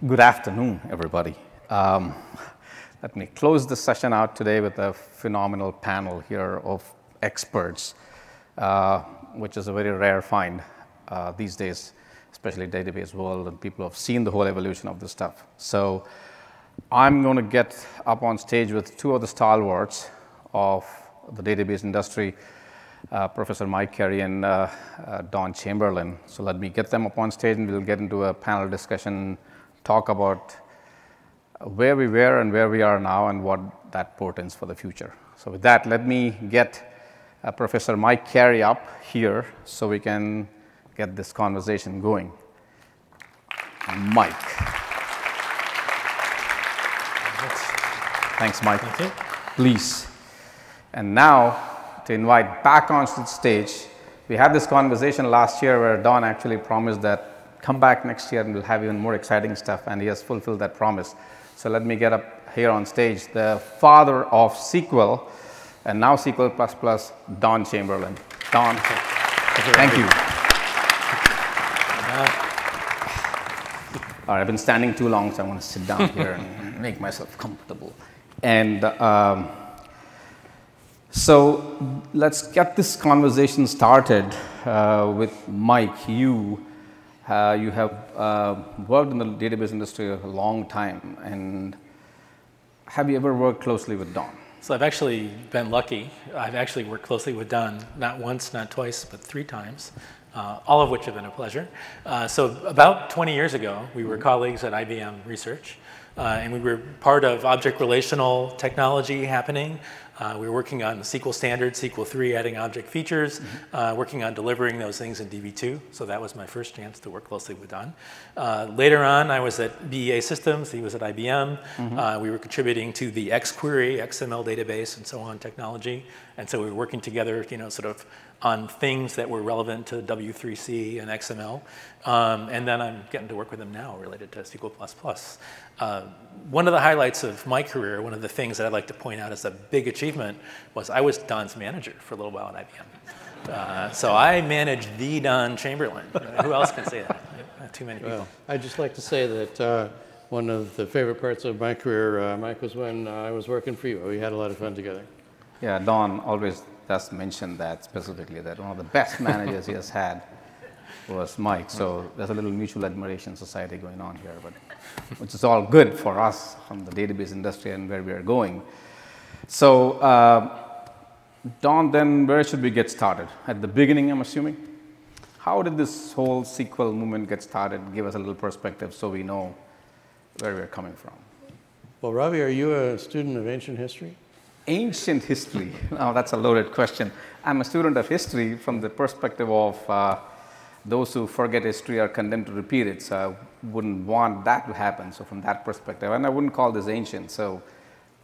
Good afternoon, everybody. Let me close the session out today with a phenomenal panel here of experts, which is a very rare find these days, especially database world, and people have seen the whole evolution of this stuff. So I'm going to get up on stage with two of the stalwarts of the database industry, Professor Mike Carey and Don Chamberlin. So let me get them up on stage and we'll get into a panel discussion, talk about where we were and where we are now and what that portends for the future. So with that, let me get Professor Mike Carey up here so we can get this conversation going. Mike. Thanks, Mike. Thank you. Please. And now, to invite back onto the stage, we had this conversation last year where Don actually promised that come back next year and we'll have even more exciting stuff, and he has fulfilled that promise. So let me get up here on stage, the father of SQL and now SQL++, Don Chamberlin. Don, thank you. All right, I've been standing too long, so I want to sit down here and make myself comfortable. And so let's get this conversation started with Mike. You have worked in the database industry a long time, and have you ever worked closely with Don? So I've actually been lucky. I've actually worked closely with Don, not once, not twice, but 3 times, all of which have been a pleasure. So about 20 years ago, we were colleagues at IBM Research, and we were part of object relational technology happening. We were working on the SQL standard, SQL 3, adding object features, working on delivering those things in DB2. So that was my first chance to work closely with Don. Later on, I was at BEA Systems. He was at IBM. We were contributing to the XQuery, XML database, and so on technology. And so we were working together, sort of on things that were relevant to W3C and XML. And then I'm getting to work with him now related to SQL++. One of the highlights of my career, one of the things that I'd like to point out as a big achievement was I was Don's manager for a little while at IBM. So I managed the Don Chamberlin. Who else can say that? Not too many people. Well, I'd just like to say that one of the favorite parts of my career, Mike, was when I was working for you. We had a lot of fun together. Yeah, Don always does mention that specifically, that one of the best managers he has had was Mike. So there's a little mutual admiration society going on here, but which is all good for us from the database industry and where we are going. So Don, then where should we get started? At the beginning, I'm assuming? How did this whole SQL movement get started? Give us a little perspective so we know where we're coming from. Well, Ravi, are you a student of ancient history? Ancient history. Now, that's a loaded question. I'm a student of history from the perspective of those who forget history are condemned to repeat it. So I wouldn't want that to happen. So from that perspective, and I wouldn't call this ancient. So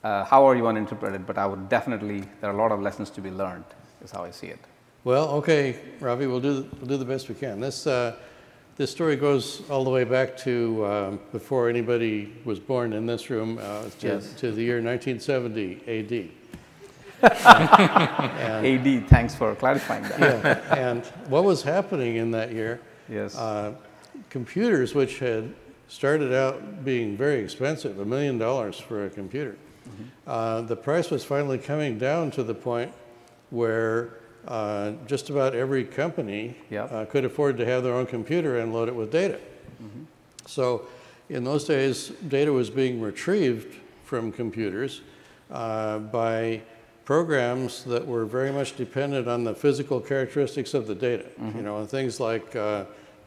however you want to interpret it, but I would definitely, there are a lot of lessons to be learned, is how I see it. Well, okay, Ravi, we'll do the best we can. This story goes all the way back to before anybody was born in this room, to the year 1970 AD. AD, thanks for clarifying that. Yeah, and what was happening in that year, yes. Computers, which had started out being very expensive, $1 million for a computer, the price was finally coming down to the point where just about every company could afford to have their own computer and load it with data. So in those days, data was being retrieved from computers by programs that were very much dependent on the physical characteristics of the data. Things like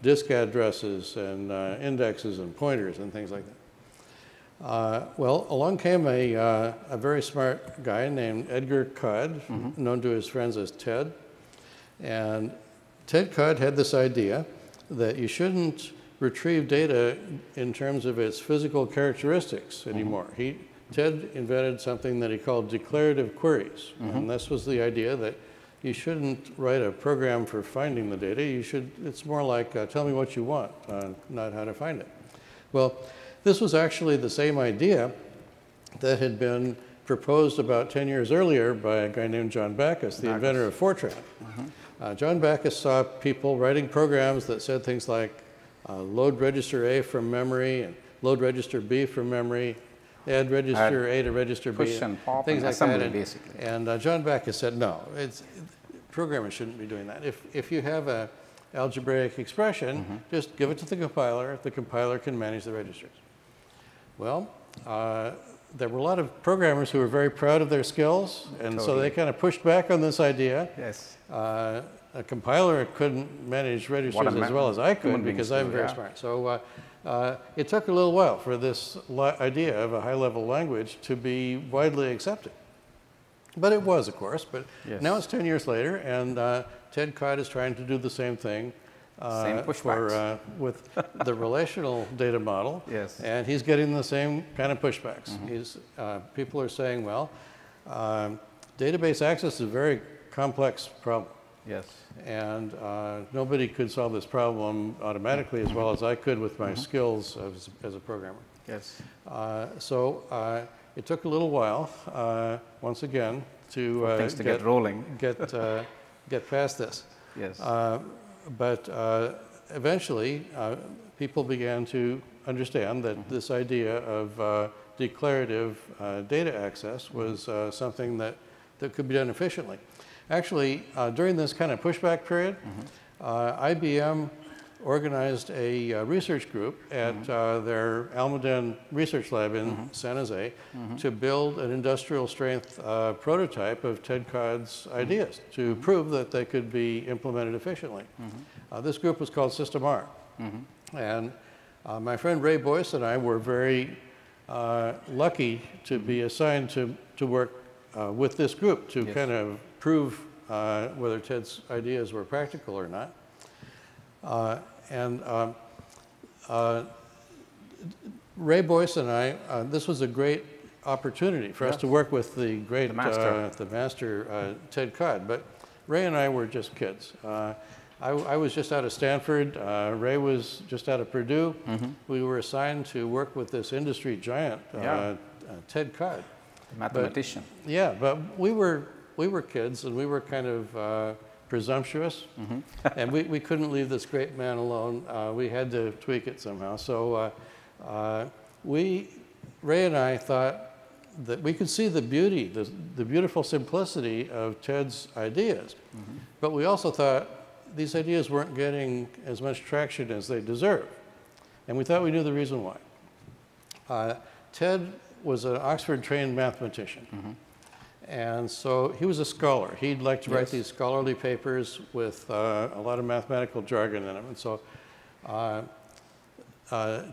disk addresses and indexes and pointers and things like that. Well, along came a very smart guy named Edgar Codd, known to his friends as Ted. And Ted Codd had this idea that you shouldn't retrieve data in terms of its physical characteristics anymore. Ted invented something that he called declarative queries. And this was the idea that you shouldn't write a program for finding the data. It's more like, tell me what you want, not how to find it. Well, this was actually the same idea that had been proposed about 10 years earlier by a guy named John Backus, the inventor of Fortran. John Backus saw people writing programs that said things like load register A from memory and load register B from memory, add register A to register B, push and pop things and like assembly, that. basically. And John Beck has said, no, programmers shouldn't be doing that. If you have a algebraic expression, just give it to the compiler can manage the registers. Well, there were a lot of programmers who were very proud of their skills, and so they kind of pushed back on this idea. Yes. A compiler couldn't manage registers as well as I could because I'm very smart. So it took a little while for this idea of a high-level language to be widely accepted. But it was, of course. But now it's 10 years later, and Ted Codd is trying to do the same thing with the relational data model. Yes. And he's getting the same kind of pushbacks. People are saying, well, database access is a very complex problem. Yes. And nobody could solve this problem automatically as well as I could with my skills as a programmer. Yes. So it took a little while, once again, to things to get rolling, get past this. Yes. But eventually, people began to understand that this idea of declarative data access was something that could be done efficiently. Actually, during this kind of pushback period, IBM organized a research group at their Almaden research lab in San Jose to build an industrial strength prototype of Ted Codd's ideas to prove that they could be implemented efficiently. This group was called System R. And my friend Ray Boyce and I were very lucky to be assigned to work with this group to kind of prove whether Ted's ideas were practical or not. Ray Boyce and I, this was a great opportunity for us to work with the great, the master Ted Codd. But Ray and I were just kids. I was just out of Stanford. Ray was just out of Purdue. We were assigned to work with this industry giant, Ted Codd. Mathematician. But we were kids, and we were kind of presumptuous, and we couldn't leave this great man alone. We had to tweak it somehow. So Ray and I thought that we could see the beauty, the beautiful simplicity of Ted's ideas, but we also thought these ideas weren't getting as much traction as they deserve, and we thought we knew the reason why. Ted was an Oxford-trained mathematician. And so he was a scholar. He'd like to write these scholarly papers with a lot of mathematical jargon in them. And so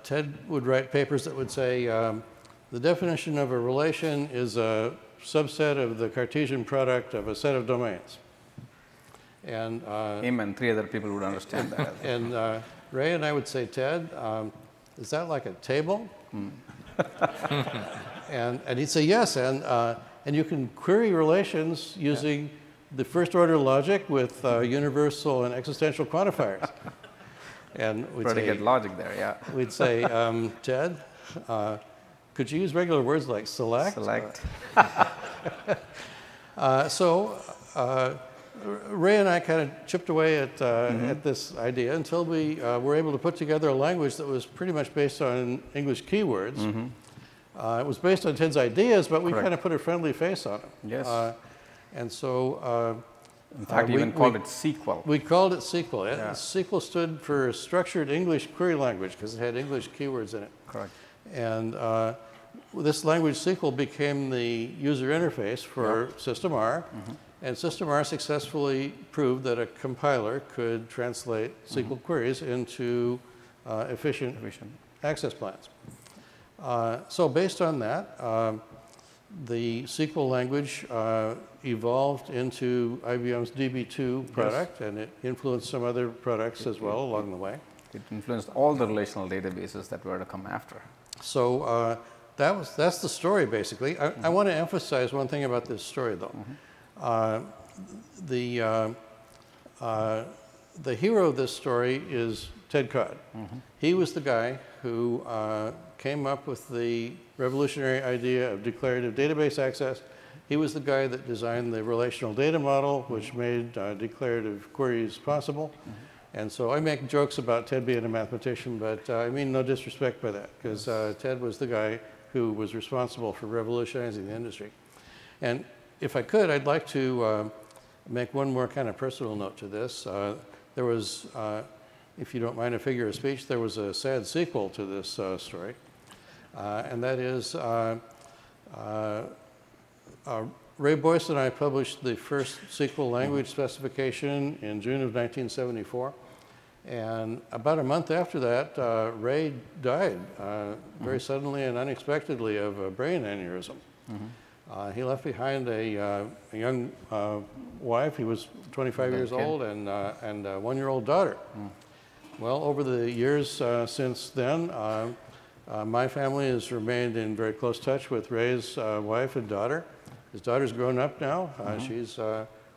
Ted would write papers that would say, the definition of a relation is a subset of the Cartesian product of a set of domains. And him and 3 other people would understand that. And Ray and I would say, Ted, is that like a table? And he'd say, yes. And you can query relations using the first order logic with universal and existential quantifiers. And we'd say, get logic there, We'd say, Ted, could you use regular words like select? Select. So Ray and I kind of chipped away at this idea until we were able to put together a language that was pretty much based on English keywords. It was based on Ted's ideas, but we kind of put a friendly face on it. Yes. And so in fact, we even called it SQL. We called it SQL. SQL stood for Structured English Query Language because it had English keywords in it. Correct. And this language SQL became the user interface for System R. And System R successfully proved that a compiler could translate SQL queries into efficient access plans. So based on that, the SQL language evolved into IBM's DB2 product, and it influenced some other products as well along the way. It influenced all the relational databases that were to come after. So that's the story, basically. I want to emphasize one thing about this story, though. The hero of this story is Ted Codd. He was the guy who came up with the revolutionary idea of declarative database access. He was the guy that designed the relational data model, which made declarative queries possible. And so I make jokes about Ted being a mathematician, but I mean no disrespect by that, because Ted was the guy who was responsible for revolutionizing the industry. And if I could, I'd like to make one more kind of personal note to this. There was, if you don't mind a figure of speech, there was a sad sequel to this story. And that is, Ray Boyce and I published the first SQL language specification in June of 1974. And about a month after that, Ray died very suddenly and unexpectedly of a brain aneurysm. He left behind a young wife. He was 25 years old and a 1-year-old daughter. Well, over the years since then, my family has remained in very close touch with Ray's wife and daughter. His daughter's grown up now. She's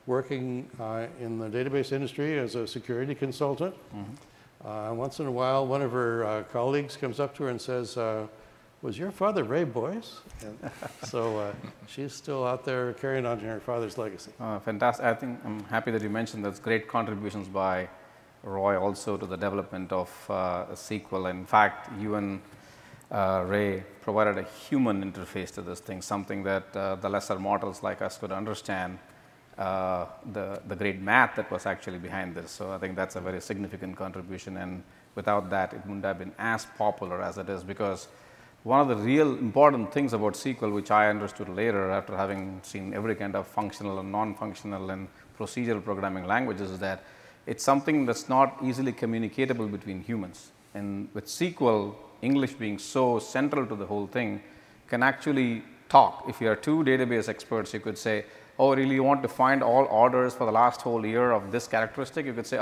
working in the database industry as a security consultant. Once in a while, one of her colleagues comes up to her and says, was your father Ray Boyce? And so she's still out there carrying on her father's legacy. Fantastic. I think I'm happy that you mentioned those great contributions by Roy also to the development of SQL. In fact, you and Ray provided a human interface to this thing, something that the lesser mortals like us could understand, the great math that was actually behind this. So I think that's a very significant contribution, and without that, it wouldn't have been as popular as it is, because one of the real important things about SQL, which I understood later after having seen every kind of functional and non-functional and procedural programming languages, is that it's something that's not easily communicatable between humans. And with SQL, English being so central to the whole thing, can actually talk. If you are two database experts, you could say, oh, really, you want to find all orders for the last whole year of this characteristic? You could say,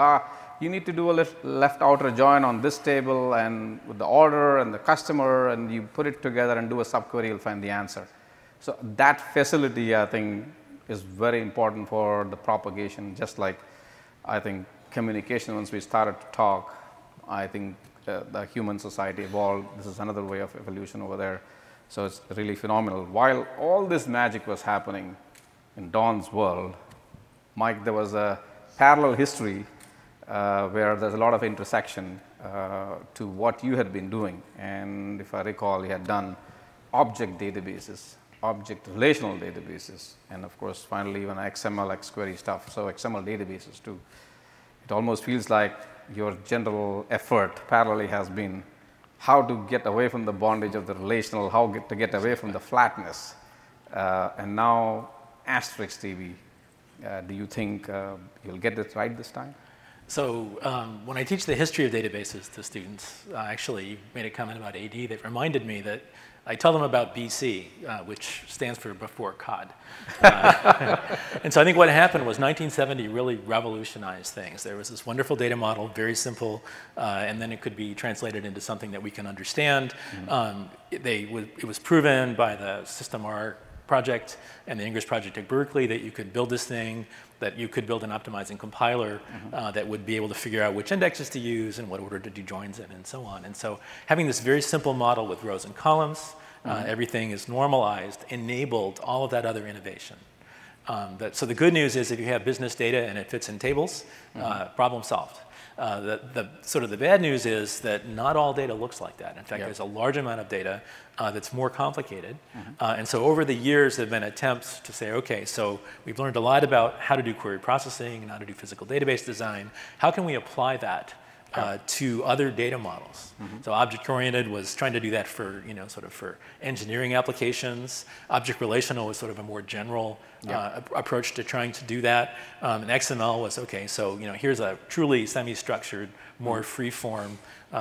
you need to do a left outer join on this table and with the order and the customer, and you put it together and do a subquery, you'll find the answer. So that facility, I think, is very important for the propagation, just like I think communication, once we started to talk, I think the human society evolved. This is another way of evolution over there. So it's really phenomenal. While all this magic was happening in Don's world, Mike, there was a parallel history where there's a lot of intersection to what you had been doing. And if I recall, you had done object databases, object relational databases, and of course, finally, even XML, XQuery stuff, so XML databases too. It almost feels like your general effort parallelly has been how to get away from the bondage of the relational, how to get away from the flatness. And now, Asterisk DB, do you think you'll get it right this time? So when I teach the history of databases to students, I actually made a comment about AD that reminded me that I tell them about BC, which stands for before COD. And so I think what happened was 1970 really revolutionized things. There was this wonderful data model, very simple, and then it could be translated into something that we can understand. It was proven by the System R project and the Ingress project at Berkeley that you could build this thing, that you could build an optimizing compiler that would be able to figure out which indexes to use and what order to do joins in and so on. And so having this very simple model with rows and columns, everything is normalized, enabled all of that other innovation. So the good news is if you have business data and it fits in tables, problem solved. The bad news is that not all data looks like that. In fact, there's a large amount of data that's more complicated. And so over the years, there have been attempts to say, okay, so we've learned a lot about how to do query processing and how to do physical database design. How can we apply that to other data models? So object-oriented was trying to do that for, for engineering applications. Object relational was sort of a more general approach to trying to do that. And XML was, okay, so here's a truly semi-structured, more free-form,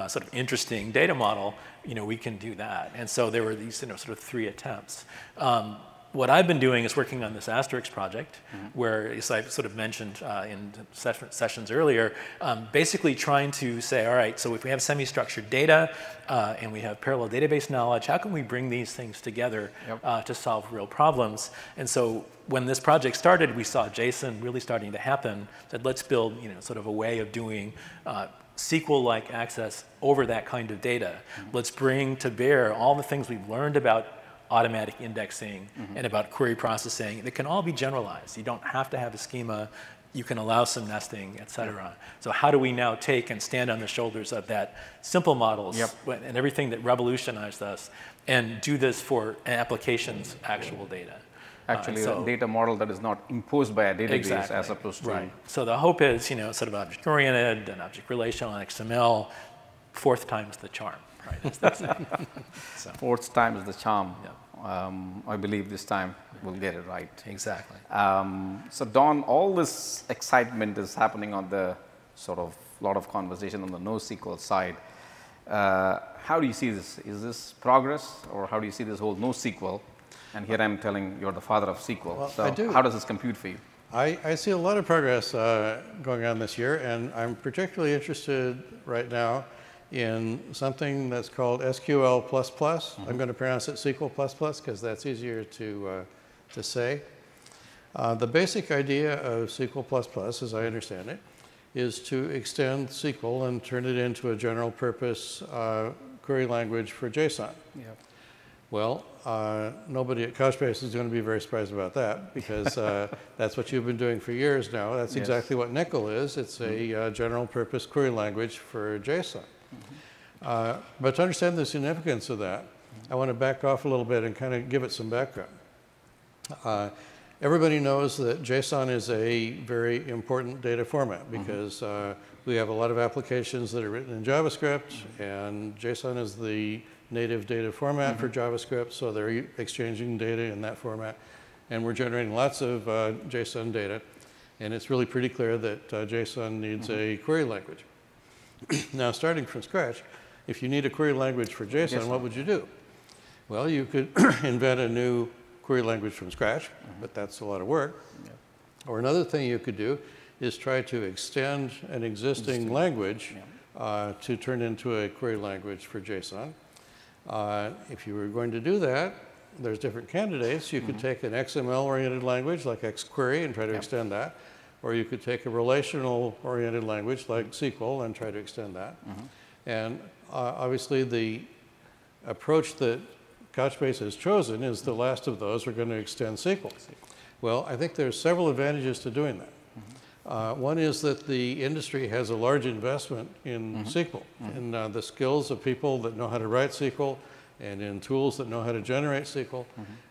sort of interesting data model. We can do that. And so there were these, sort of three attempts. What I've been doing is working on this Asterisk project, where, as I sort of mentioned in sessions earlier, basically trying to say, all right, so if we have semi-structured data and we have parallel database knowledge, how can we bring these things together to solve real problems? And so when this project started, we saw JSON really starting to happen. Said, let's build, sort of a way of doing SQL-like access over that kind of data. Let's bring to bear all the things we've learned about automatic indexing and about query processing. That can all be generalized. You don't have to have a schema you can allow some nesting, et cetera. So how do we now take and stand on the shoulders of that simple models and everything that revolutionized us and do this for an application's actual data? Actually, a data model that is not imposed by a database as opposed to... Right. So the hope is, sort of object-oriented and object relational and XML, fourth time's the charm, right? That's so. Fourth time is the charm. I believe this time we'll get it right. Exactly. So Don, all this excitement is happening on the sort of lot of conversation on the NoSQL side. How do you see this? Is this progress, or how do you see this whole NoSQL? And here I'm telling you're the father of SQL. Well, so I do. How does this compute for you? I see a lot of progress going on this year, and I'm particularly interested right now in something that's called SQL++. I'm going to pronounce it SQL++ because that's easier to say. The basic idea of SQL++, as I understand it, is to extend SQL and turn it into a general purpose query language for JSON. Well, nobody at Couchbase is going to be very surprised about that because that's what you've been doing for years now. That's exactly what Nickel is. It's a general purpose query language for JSON. But to understand the significance of that, I want to back off a little bit and kind of give it some background. Everybody knows that JSON is a very important data format because we have a lot of applications that are written in JavaScript, and JSON is the native data format for JavaScript, so they're exchanging data in that format. And we're generating lots of JSON data, and it's really pretty clear that JSON needs a query language. Now, starting from scratch, if you need a query language for JSON, what would you do? Well, you could invent a new query language from scratch, but that's a lot of work. Or another thing you could do is try to extend an existing language to turn into a query language for JSON. If you were going to do that, there's different candidates. You could take an XML-oriented language like XQuery and try to extend that. Or you could take a relational-oriented language like SQL and try to extend that. And obviously, the approach that Couchbase has chosen is the last of those. We're going to extend SQL. Well, I think there's several advantages to doing that. One is that the industry has a large investment in SQL, in the skills of people that know how to write SQL, and in tools that know how to generate SQL.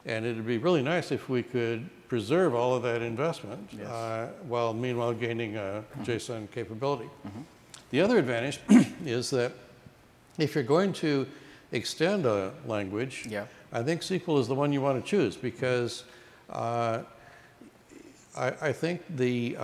And it would be really nice if we could preserve all of that investment while meanwhile gaining JSON capability. The other advantage is that if you're going to extend a language, I think SQL is the one you want to choose because I think the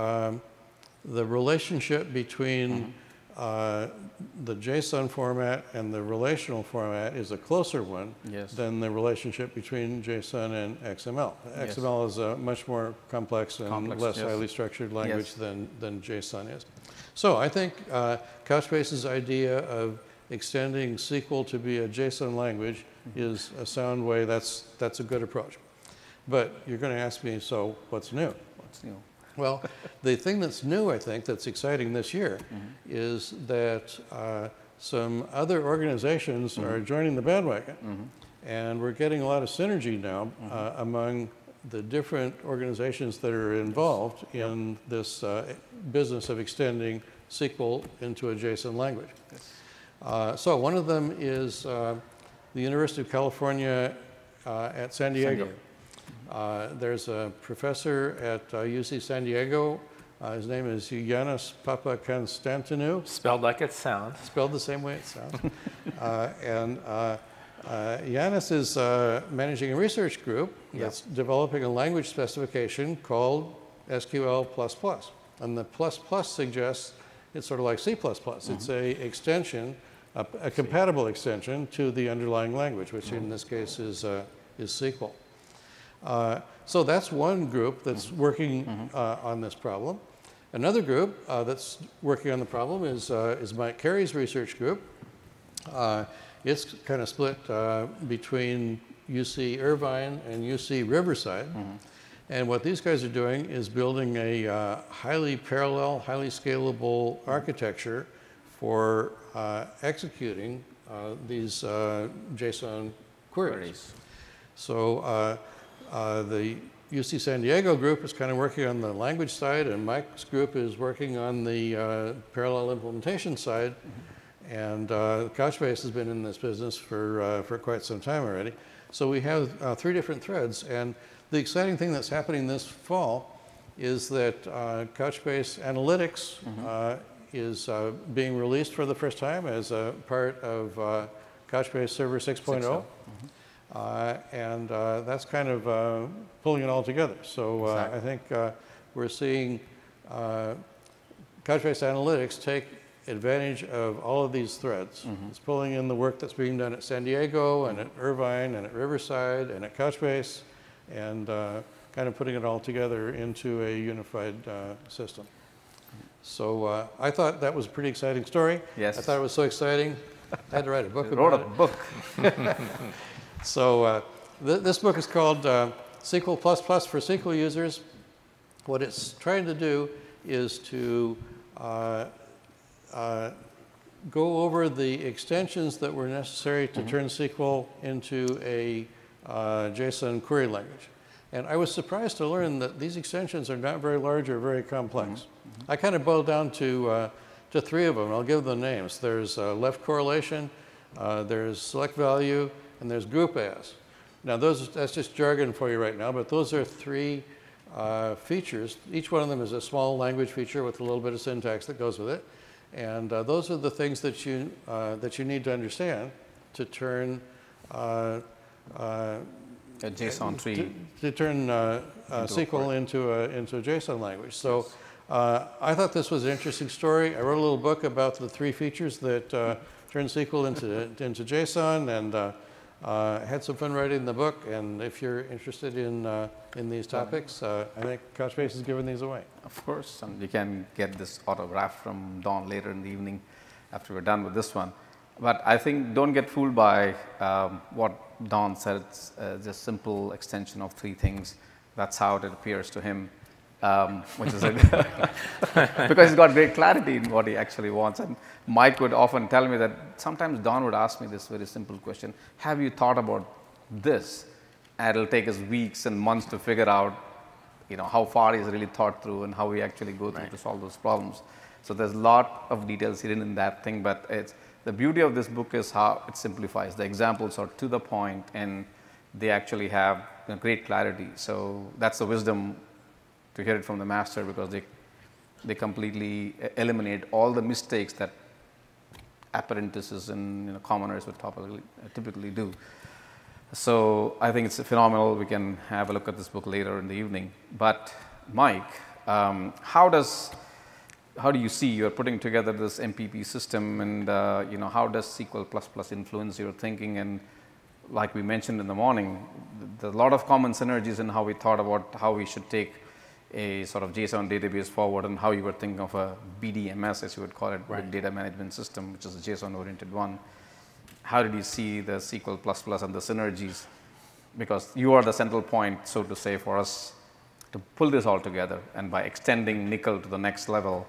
relationship between the JSON format and the relational format is a closer one than the relationship between JSON and XML. XML is a much more complex and less highly structured language than JSON is. So I think Couchbase's idea of extending SQL to be a JSON language is a sound way. That's a good approach. But you're going to ask me, so what's new? What's new? Well, the thing that's new, I think, that's exciting this year is that some other organizations are joining the bandwagon. And we're getting a lot of synergy now among the different organizations that are involved in this business of extending SQL into a JSON language. So one of them is the University of California at San Diego. There's a professor at UC San Diego. His name is Yannis Papakonstantinou. Spelled like it sounds. Spelled the same way it sounds. And Yannis is managing a research group that's developing a language specification called SQL++. And the plus suggests it's sort of like C++. It's a extension, a compatible extension to the underlying language, which in this case is SQL. So that's one group that's working on this problem. Another group that's working on the problem is Mike Carey's research group. It's kind of split between UC Irvine and UC Riverside. And what these guys are doing is building a highly parallel, highly scalable architecture for executing these JSON queries. So the UC San Diego group is kind of working on the language side, and Mike's group is working on the parallel implementation side. And Couchbase has been in this business for quite some time already. So we have 3 different threads. And the exciting thing that's happening this fall is that Couchbase Analytics is being released for the first time as a part of Couchbase Server 6.0. And that's kind of pulling it all together. So exactly. I think we're seeing Couchbase Analytics take advantage of all of these threads. It's pulling in the work that's being done at San Diego and at Irvine and at Riverside and at Couchbase, and kind of putting it all together into a unified system. So I thought that was a pretty exciting story. Yes. I thought it was so exciting, I had to write a book about it. Wrote a book. So this book is called SQL++ for SQL users. What it's trying to do is to go over the extensions that were necessary to turn SQL into a JSON query language. And I was surprised to learn that these extensions are not very large or very complex. I kind of boiled down to 3 of them. I'll give them names. There's left correlation, there's select value, and there's group as. Now that's just jargon for you right now, but those are 3 features. Each one of them is a small language feature with a little bit of syntax that goes with it. And those are the things that you need to understand to turn a JSON tree to turn SQL into a JSON language. So I thought this was an interesting story. I wrote a little book about the 3 features that turn SQL into JSON, and had some fun writing the book. And if you're interested in these topics, I think Couchbase has given these away. Of course, and you can get this autograph from Don later in the evening after we're done with this one. But I think don't get fooled by what Don said. It's just simple extension of 3 things. That's how it appears to him, which is because he's got great clarity in what he actually wants. And Mike would often tell me that sometimes Don would ask me this very simple question: have you thought about this? And it'll take us weeks and months to figure out, how far he's really thought through and how we actually go through to solve those problems. So there's a lot of details hidden in that thing, but the beauty of this book is how it simplifies. The examples are to the point, and they actually have great clarity. So that's the wisdom to hear it from the master, because they completely eliminate all the mistakes that apprentices and commoners would typically do. So I think it's phenomenal. We can have a look at this book later in the evening. But Mike, how do you see you're putting together this MPP system, and how does SQL++ influence your thinking? And like we mentioned in the morning, there's a lot of common synergies in how we thought about how we should take a sort of JSON database forward, and how you were thinking of a BDMS, as you would call it, Big Data Management System, which is a JSON-oriented one. How did you see the SQL++ and the synergies? Because you are the central point, so to say, for us to pull this all together. And by extending Nickel to the next level,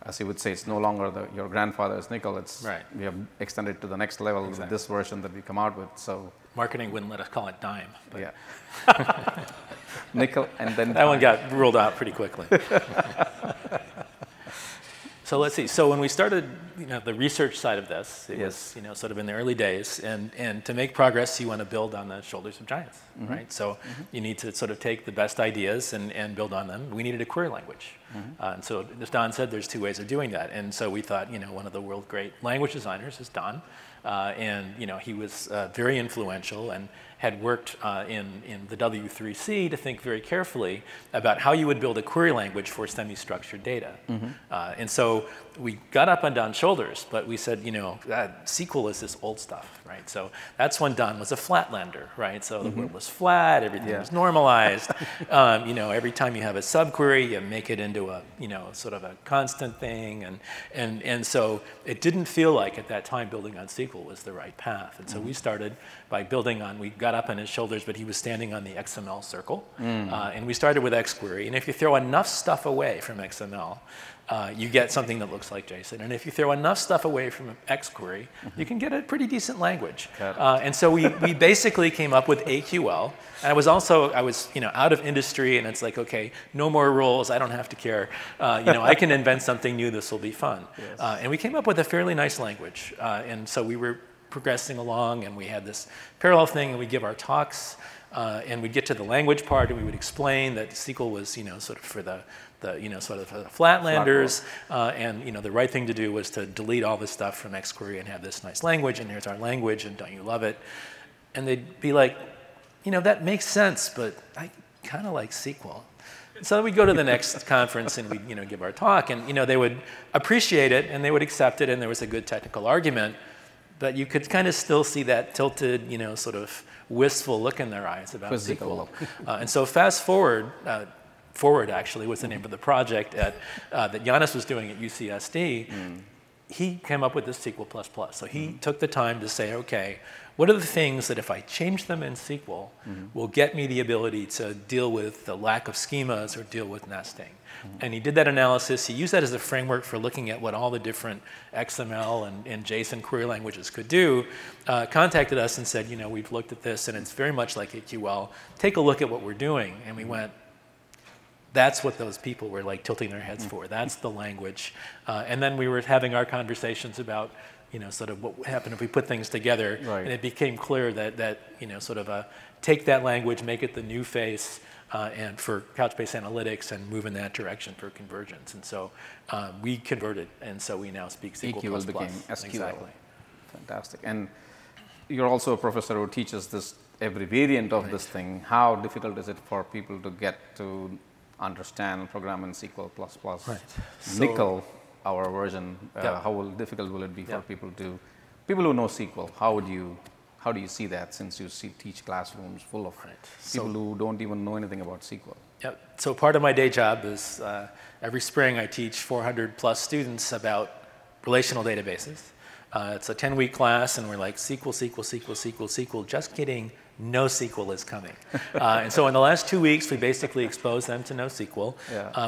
as you would say, it's no longer your grandfather's Nickel. We have extended to the next level with this version that we come out with. So marketing wouldn't let us call it Dime. But. Yeah. Nickel, and then that one got ruled out pretty quickly. So let's see. So when we started, the research side of this, it was, sort of in the early days, and to make progress, you want to build on the shoulders of giants, right? So you need to sort of take the best ideas and build on them. We needed a query language, and so as Don said, there's 2 ways of doing that. And so we thought, one of the world's great language designers is Don, and he was very influential and had worked in the W3C to think very carefully about how you would build a query language for semi-structured data. And so we got up on Don's shoulders, but we said, SQL is this old stuff, right? So that's when Don was a flatlander, right? So the world was flat, everything was normalized. Every time you have a subquery, you make it into a, sort of a constant thing. And so it didn't feel like at that time building on SQL was the right path. And so we started by building on, we got up on his shoulders, but he was standing on the XML circle. And we started with XQuery. And if you throw enough stuff away from XML, you get something that looks like JSON. And if you throw enough stuff away from XQuery, you can get a pretty decent language. And so we basically came up with AQL. And I was out of industry, and it's like, okay, no more rules. I don't have to care. I can invent something new. This will be fun. Yes. And we came up with a fairly nice language. And so we were progressing along, and we had this parallel thing, and we'd give our talks, and we'd get to the language part, and we would explain that SQL was, sort of for the flatlanders, and the right thing to do was to delete all this stuff from XQuery and have this nice language, and here's our language, and don't you love it? And they'd be like, that makes sense, but I kind of like SQL. So we'd go to the next conference and we'd give our talk, and they would appreciate it and they would accept it, and there was a good technical argument, but you could kind of still see that tilted, sort of wistful look in their eyes about SQL. And so fast forward. Forward actually was the name of the project that Yannis was doing at UCSD. He came up with this SQL++. So he took the time to say, okay, what are the things that if I change them in SQL will get me the ability to deal with the lack of schemas or deal with nesting? And he did that analysis. He used that as a framework for looking at what all the different XML and JSON query languages could do, contacted us and said, we've looked at this and it's very much like AQL. Take a look at what we're doing. And we went, that's what those people were like tilting their heads for. That's the language. And then we were having our conversations about, sort of what would happen if we put things together. Right. And it became clear that sort of take that language, make it the new face, and for Couchbase analytics, and move in that direction for convergence. And so we converted, and so we now speak SQL++. EQL became SQL. Exactly. Fantastic. And you're also a professor who teaches this every variant of this thing. How difficult is it for people to get to understand and program in SQL++? Right. Nickel, our version, how difficult will it be for people who know SQL? How do you see that, since you teach classrooms full of people who don't even know anything about SQL? Yep. So part of my day job is every spring I teach 400 plus students about relational databases. It's a 10-week class, and we're like, SQL, SQL, SQL, SQL, SQL. Just kidding. NoSQL is coming. And so in the last 2 weeks, we basically exposed them to NoSQL.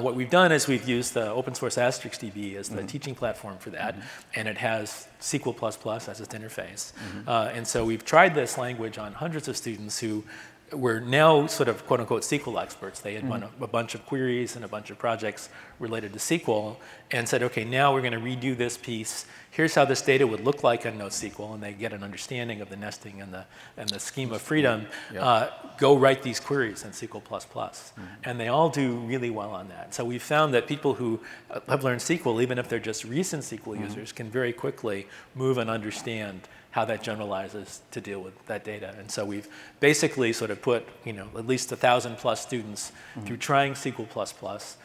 What we've done is we've used the open source AsteriskDB as the teaching platform for that, and it has SQL++ as its interface. And so we've tried this language on hundreds of students who were now sort of quote unquote SQL experts. They had run a bunch of queries and a bunch of projects related to SQL, and said, okay, now we're going to redo this piece. Here's how this data would look like in NoSQL, and they get an understanding of the nesting and the schema freedom. Go write these queries in SQL++. And they all do really well on that. So we've found that people who have learned SQL, even if they're just recent SQL users, can very quickly move and understand how that generalizes to deal with that data. And so we've basically sort of put at least 1,000 plus students through trying SQL++,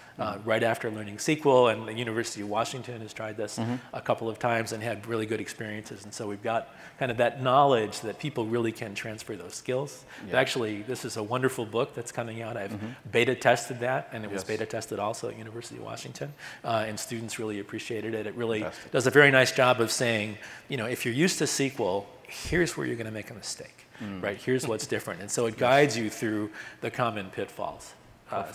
right after learning SQL, and the University of Washington has tried this a couple of times and had really good experiences. And so we've got kind of that knowledge that people really can transfer those skills. Actually, this is a wonderful book that's coming out. I've beta tested that, and it was beta tested also at University of Washington, and students really appreciated it. It really does a very nice job of saying, if you're used to SQL, here's where you're going to make a mistake, right? Here's what's different. And so it guides you through the common pitfalls.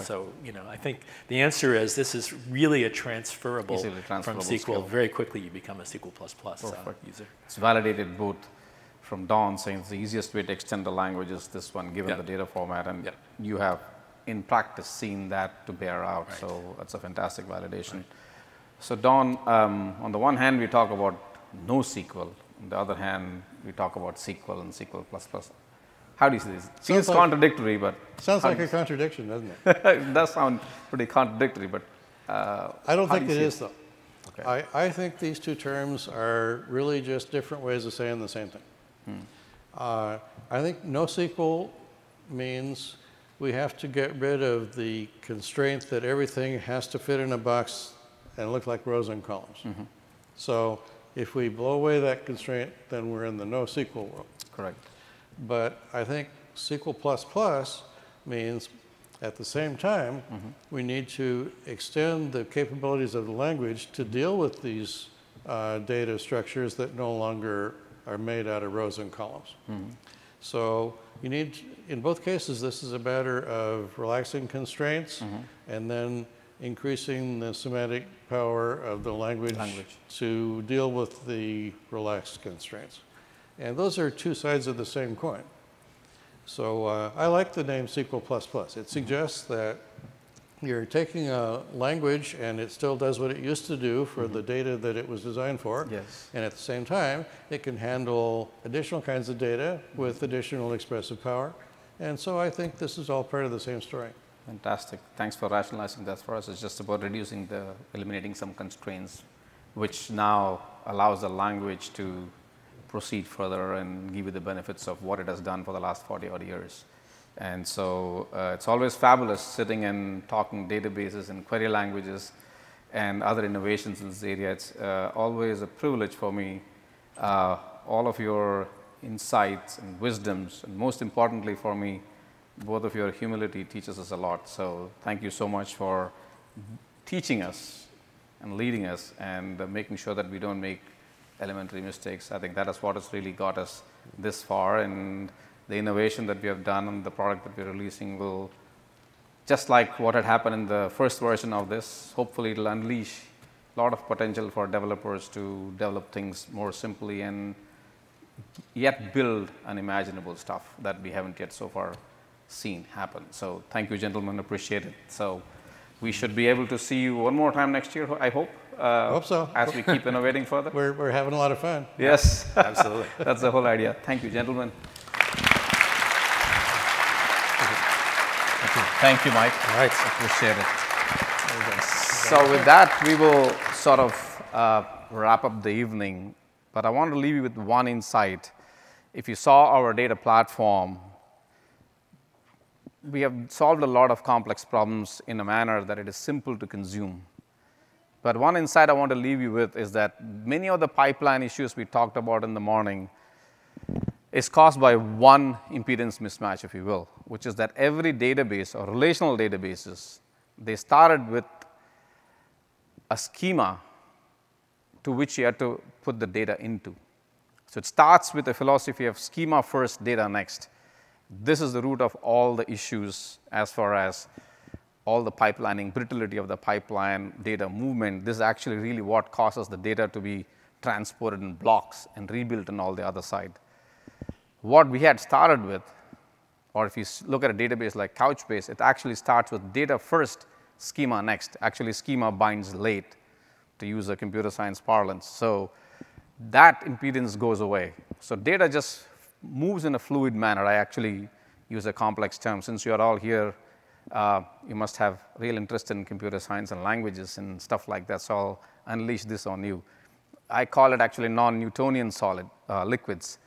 So, I think the answer is this is really a transferable from SQL. Skill. Very quickly, you become a SQL++ user. It's validated both from Don, saying it's the easiest way to extend the language is this one, given the data format. And you have, in practice, seen that to bear out. Right. So that's a fantastic validation. Right. So Don, on the one hand, we talk about NoSQL. On the other hand, we talk about SQL and SQL++. How do you see this? It seems contradictory, but... Sounds like a contradiction, doesn't it? It does sound pretty contradictory, but... I don't think it is, though. Okay. I think these two terms are really just different ways of saying the same thing. I think NoSQL means we have to get rid of the constraint that everything has to fit in a box and look like rows and columns. So if we blow away that constraint, then we're in the NoSQL world. Correct. But I think SQL++ means at the same time, we need to extend the capabilities of the language to deal with these data structures that no longer are made out of rows and columns. So you need, in both cases, this is a matter of relaxing constraints and then increasing the semantic power of the language to deal with the relaxed constraints. And those are two sides of the same coin. So I like the name SQL++. It suggests that you're taking a language and it still does what it used to do for the data that it was designed for. Yes. And at the same time, it can handle additional kinds of data with additional expressive power. And so I think this is all part of the same story. Fantastic. Thanks for rationalizing that for us. It's just about eliminating some constraints, which now allows the language to proceed further and give you the benefits of what it has done for the last 40-odd years. And so it's always fabulous sitting and talking databases and query languages and other innovations in this area. It's always a privilege for me. All of your insights and wisdoms, and most importantly for me, both of your humility teaches us a lot. So thank you so much for teaching us and leading us and making sure that we don't make elementary mistakes. I think that is what has really got us this far, and the innovation that we have done and the product that we're releasing will, just like what had happened in the first version of this, hopefully it'll unleash a lot of potential for developers to develop things more simply and yet build unimaginable stuff that we haven't yet so far seen happen. So thank you, gentlemen, appreciate it. So we should be able to see you one more time next year, I hope. Hope so. As we keep innovating further. We're having a lot of fun. Yes. Absolutely. That's the whole idea. Thank you, gentlemen. Thank you, Mike. All right. Appreciate it. So with that, we will sort of wrap up the evening. But I want to leave you with one insight. If you saw our data platform, we have solved a lot of complex problems in a manner that it is simple to consume. But one insight I want to leave you with is that many of the pipeline issues we talked about in the morning is caused by one impedance mismatch, if you will, which is that every database or relational databases, they started with a schema to which you had to put the data into. So it starts with the philosophy of schema first, data next. This is the root of all the issues as far as all the pipelining, brittlety of the pipeline, data movement. This is actually really what causes the data to be transported in blocks and rebuilt on all the other side. What we had started with, or if you look at a database like Couchbase, it actually starts with data first, schema next. Actually, schema binds late, to use a computer science parlance. So that impedance goes away. So data just moves in a fluid manner. I actually use a complex term. Since you are all here, you must have real interest in computer science and languages and stuff like that. So I'll unleash this on you. I call it actually non-Newtonian solid liquids.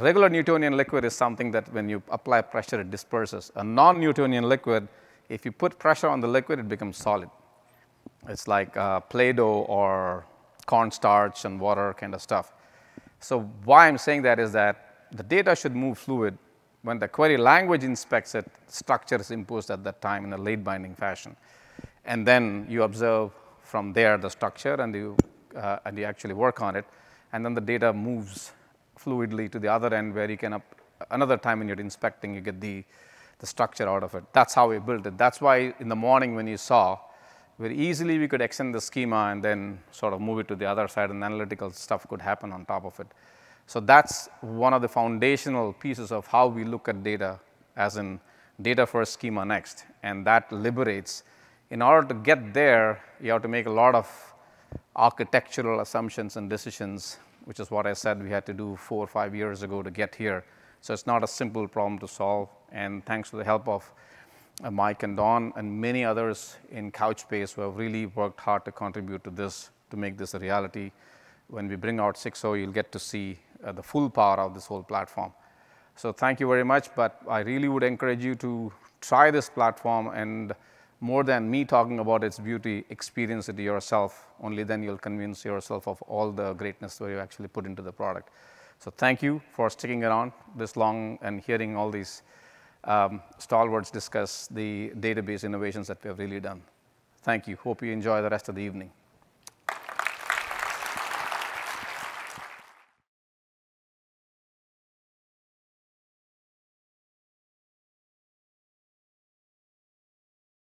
Regular Newtonian liquid is something that when you apply pressure, it disperses. A non-Newtonian liquid, if you put pressure on the liquid, it becomes solid. It's like Play-Doh or cornstarch and water kind of stuff. So why I'm saying that is that the data should move fluid. When the query language inspects it, structure is imposed at that time in a late binding fashion. And then you observe from there the structure and you actually work on it. And then the data moves fluidly to the other end where you can, another time when you're inspecting, you get the structure out of it. That's how we built it. That's why in the morning when you saw, very easily we could extend the schema and then sort of move it to the other side and analytical stuff could happen on top of it. So that's one of the foundational pieces of how we look at data, as in data first, schema next. And that liberates. In order to get there, you have to make a lot of architectural assumptions and decisions, which is what I said we had to do 4 or 5 years ago to get here. So it's not a simple problem to solve. And thanks to the help of Mike and Don and many others in Couchbase who have really worked hard to contribute to this, to make this a reality. When we bring out 6.0, you'll get to see the full power of this whole platform. So thank you very much, but I really would encourage you to try this platform, and more than me talking about its beauty, experience it yourself. Only then you'll convince yourself of all the greatness that you actually put into the product. So thank you for sticking around this long and hearing all these stalwarts discuss the database innovations that we have really done. Thank you. Hope you enjoy the rest of the evening.